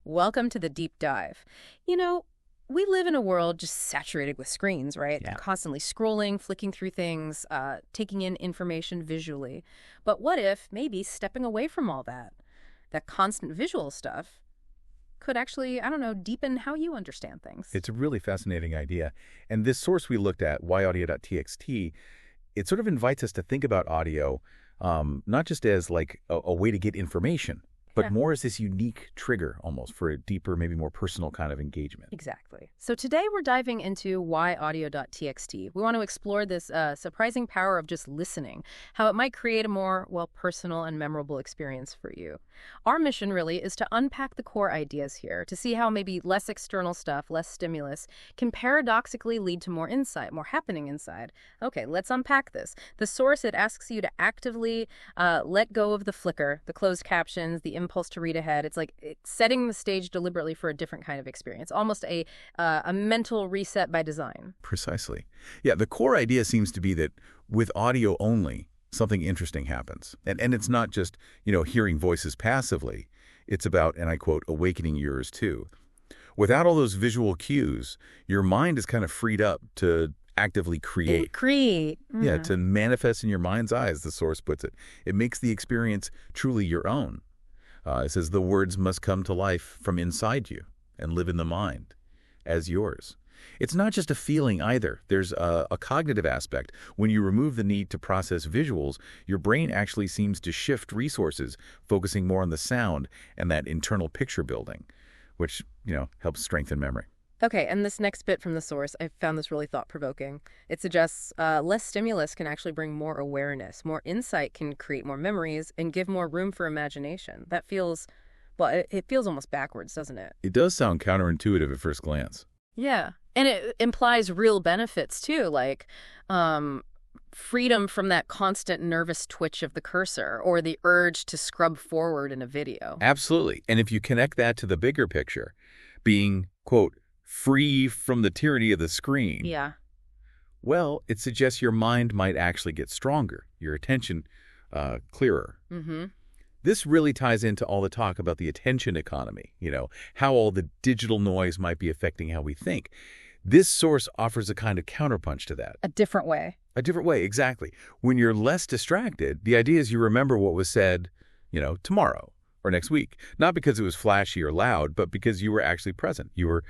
Welcome to the deep dive. You know, we live in a world just saturated with screens, right? Yeah. Constantly scrolling, flicking through things, taking in information visually. But what if maybe stepping away from all that constant visual stuff, could actually, I don't know, deepen how you understand things? It's a really fascinating idea. And this source we looked at, whyaudio.txt, it sort of invites us to think about audio not just as like a way to get information, but Yeah. more as this unique trigger almost for a deeper, maybe more personal kind of engagement. Exactly. So today we're diving into whyaudio.txt. We want to explore this surprising power of just listening, how it might create a more, well, personal and memorable experience for you. Our mission really is to unpack the core ideas here, to see how maybe less external stuff, less stimulus, can paradoxically lead to more insight, more happening inside. Okay, let's unpack this. The source, it asks you to actively let go of the flicker, the closed captions, the impulse to read ahead. It's like it's setting the stage deliberately for a different kind of experience, almost a mental reset by design. Precisely. Yeah, the core idea seems to be that with audio only, something interesting happens. And it's not just, hearing voices passively. It's about, and I quote, awakening yours too. Without all those visual cues, your mind is kind of freed up to actively create. Create. Yeah, to manifest in your mind's eye, as the source puts it. It makes the experience truly your own. It says the words must come to life from inside you and live in the mind as yours. It's not just a feeling either. There's a cognitive aspect. When you remove the need to process visuals, your brain actually seems to shift resources, focusing more on the sound and that internal picture building, which, helps strengthen memory. Okay, and this next bit from the source, I found this really thought-provoking. It suggests less stimulus can actually bring more awareness. More insight can create more memories and give more room for imagination. That feels, well, it feels almost backwards, doesn't it? It does sound counterintuitive at first glance. Yeah, and it implies real benefits, too, like freedom from that constant nervous twitch of the cursor or the urge to scrub forward in a video. Absolutely. And if you connect that to the bigger picture, being, quote, free from the tyranny of the screen, Yeah. well, it suggests your mind might actually get stronger, your attention clearer. Mm-hmm. This really ties into all the talk about the attention economy, how all the digital noise might be affecting how we think. This source offers a kind of counterpunch to that. A different way. A different way, exactly. When you're less distracted, the idea is you remember what was said, tomorrow or next week. Not because it was flashy or loud, but because you were actually present. You were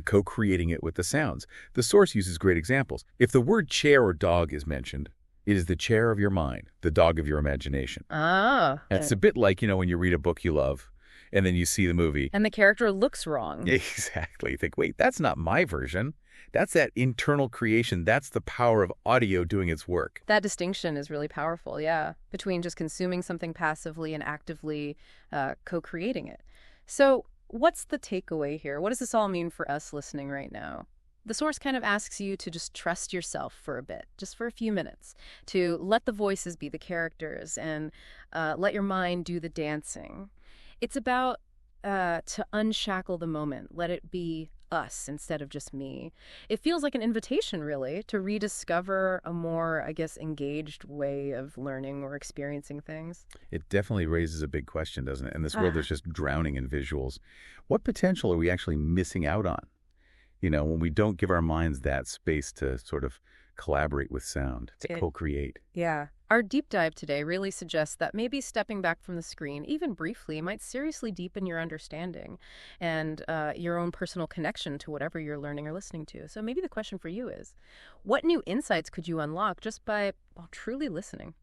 co-creating it with the sounds. The source uses great examples. If the word chair or dog is mentioned, it is the chair of your mind, the dog of your imagination. Oh. And it's a bit like, when you read a book you love, and then you see the movie. And the character looks wrong. Exactly. You think, wait, that's not my version. That's that internal creation. That's the power of audio doing its work. That distinction is really powerful, yeah, between just consuming something passively and actively co-creating it. So what's the takeaway here? What does this all mean for us listening right now? The source kind of asks you to just trust yourself for a bit, just for a few minutes, to let the voices be the characters and let your mind do the dancing. It's about to unshackle the moment, let it be us instead of just me. It feels like an invitation, really, to rediscover a more, I guess, engaged way of learning or experiencing things. It definitely raises a big question, doesn't it? In this world that's just drowning in visuals, what potential are we actually missing out on? When we don't give our minds that space to sort of collaborate with sound, to co-create. Yeah. Our deep dive today really suggests that maybe stepping back from the screen, even briefly, might seriously deepen your understanding and your own personal connection to whatever you're learning or listening to. So maybe the question for you is, what new insights could you unlock just by, well, truly listening?